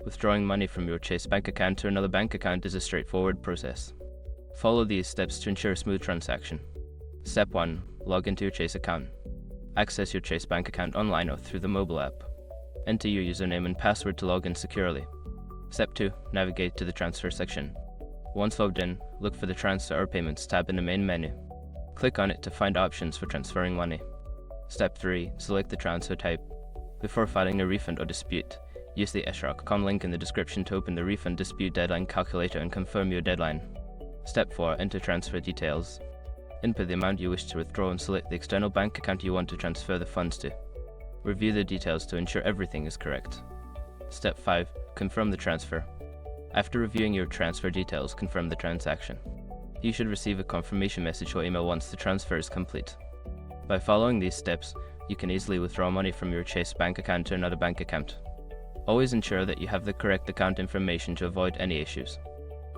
Withdrawing money from your Chase bank account to another bank account is a straightforward process. Follow these steps to ensure a smooth transaction. Step 1. Log into your Chase account. Access your Chase bank account online or through the mobile app. Enter your username and password to log in securely. Step 2. Navigate to the transfer section. Once logged in, look for the Transfer or Payments tab in the main menu. Click on it to find options for transferring money. Step 3. Select the transfer type. Before filing a refund or dispute, use the Eschrock.com link in the description to open the refund dispute deadline calculator and confirm your deadline. Step 4. Enter transfer details. Input the amount you wish to withdraw and select the external bank account you want to transfer the funds to. Review the details to ensure everything is correct. Step 5. Confirm the transfer. After reviewing your transfer details, confirm the transaction. You should receive a confirmation message or email once the transfer is complete. By following these steps, you can easily withdraw money from your Chase bank account to another bank account. Always ensure that you have the correct account information to avoid any issues.